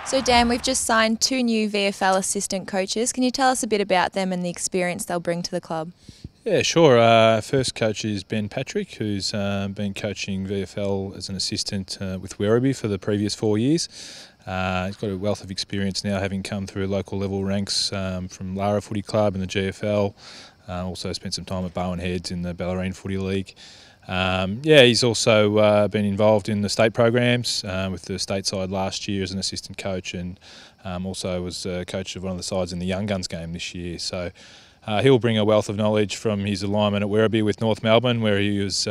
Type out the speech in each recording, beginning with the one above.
So Dan, we've just signed two new VFL assistant coaches. Can you tell us a bit about them and the experience they'll bring to the club? Yeah, sure. First coach is Ben Patrick, who's been coaching VFL as an assistant with Werribee for the previous 4 years. He's got a wealth of experience now, having come through local level ranks from Lara Footy Club in the GFL. Also spent some time at Bowen Heads in the Ballerine Footy League. He's also been involved in the state programs with the state side last year as an assistant coach, and also was coach of one of the sides in the Young Guns game this year. So he'll bring a wealth of knowledge from his alignment at Werribee with North Melbourne, where he was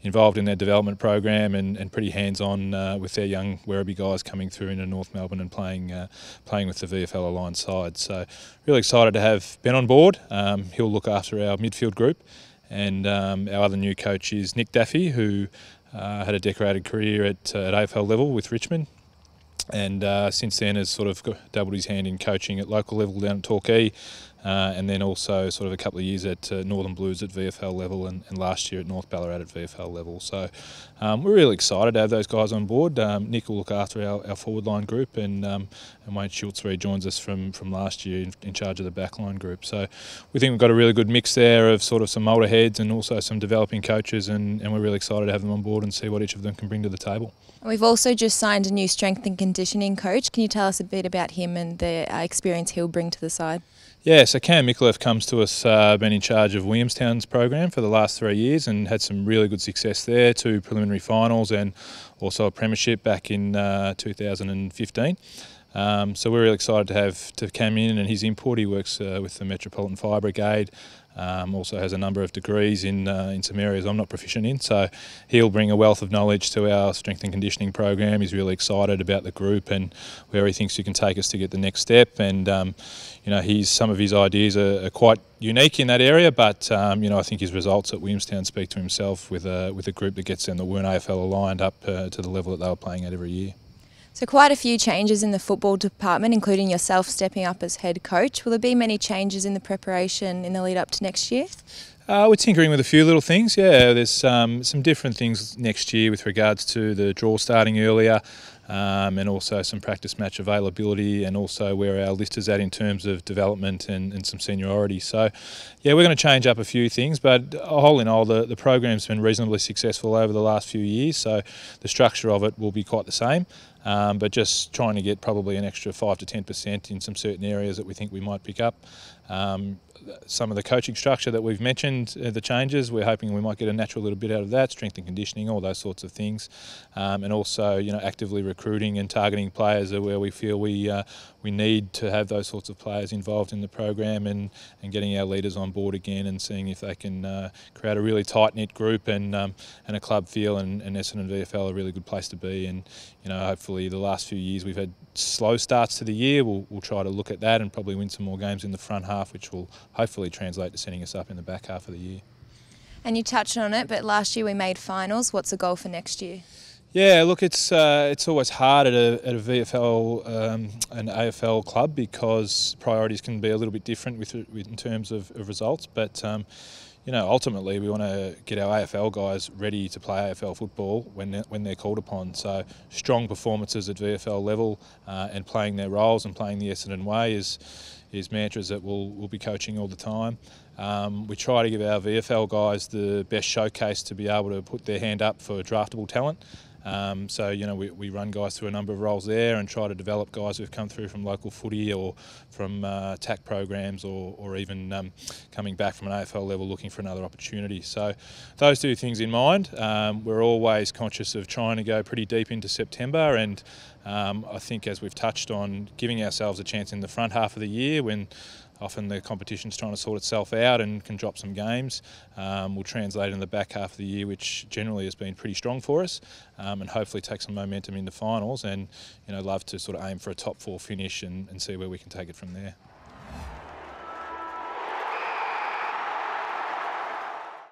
involved in their development program and pretty hands-on with their young Werribee guys coming through into North Melbourne and playing with the VFL aligned side. So really excited to have Ben on board. He'll look after our midfield group. And our other new coach is Nick Daffy, who had a decorated career at AFL level with Richmond, and since then has sort of dabbled his hand in coaching at local level down at Torquay, and then also sort of a couple of years at Northern Blues at VFL level, and last year at North Ballarat at VFL level. So we're really excited to have those guys on board. Nick will look after our forward line group, and Wayne Schultz joins us from last year in charge of the backline group. So we think we've got a really good mix there of sort of some older heads and also some developing coaches, and we're really excited to have them on board and see what each of them can bring to the table. We've also just signed a new strength and conditioning coach. Can you tell us a bit about him and the experience he'll bring to the side? Yeah, so Cam Mikulev comes to us, been in charge of Williamstown's program for the last 3 years and had some really good success there, 2 preliminary finals and also a premiership back in 2015. So we're really excited to have Cam in and his input. He works with the Metropolitan Fire Brigade. Also has a number of degrees in some areas I'm not proficient in, so he'll bring a wealth of knowledge to our strength and conditioning program. He's really excited about the group and where he thinks he can take us to get the next step. And some of his ideas are quite unique in that area, but I think his results at Williamstown speak to himself with a group that gets them that weren't AFL aligned up to the level that they were playing at every year. So quite a few changes in the football department, including yourself stepping up as head coach. Will there be many changes in the preparation in the lead up to next year? We're tinkering with a few little things, yeah. There's some different things next year with regards to the draw starting earlier, and also some practice match availability, and also where our list is at in terms of development and some seniority. So yeah, we're going to change up a few things, but all in all the program's been reasonably successful over the last few years, so the structure of it will be quite the same. But just trying to get probably an extra 5 to 10% in some certain areas that we think we might pick up. Some of the coaching structure that we've mentioned, the changes, we're hoping we might get a natural little bit out of that, strength and conditioning, all those sorts of things. And also, actively recruiting and targeting players where we feel we need to have those sorts of players involved in the program, and getting our leaders on board again and seeing if they can create a really tight-knit group and a club feel, and Essendon VFL a really good place to be. And hopefully the last few years we've had slow starts to the year. We'll try to look at that and probably win some more games in the front half, which will hopefully translate to setting us up in the back half of the year. And you touched on it, but last year we made finals. What's the goal for next year? Yeah, look, it's always hard at a VFL and AFL club because priorities can be a little bit different in terms of results. But ultimately we want to get our AFL guys ready to play AFL football when they're called upon. So strong performances at VFL level and playing their roles and playing the Essendon way is mantras that we'll be coaching all the time. We try to give our VFL guys the best showcase to be able to put their hand up for draftable talent. We run guys through a number of roles there and try to develop guys who've come through from local footy or from TAC programs or even coming back from an AFL level looking for another opportunity. So those two things in mind. We're always conscious of trying to go pretty deep into September, and I think, as we've touched on, giving ourselves a chance in the front half of the year when often the competition's trying to sort itself out and can drop some games, will translate in the back half of the year, which generally has been pretty strong for us, and hopefully take some momentum into finals, and love to sort of aim for a top 4 finish and see where we can take it from there.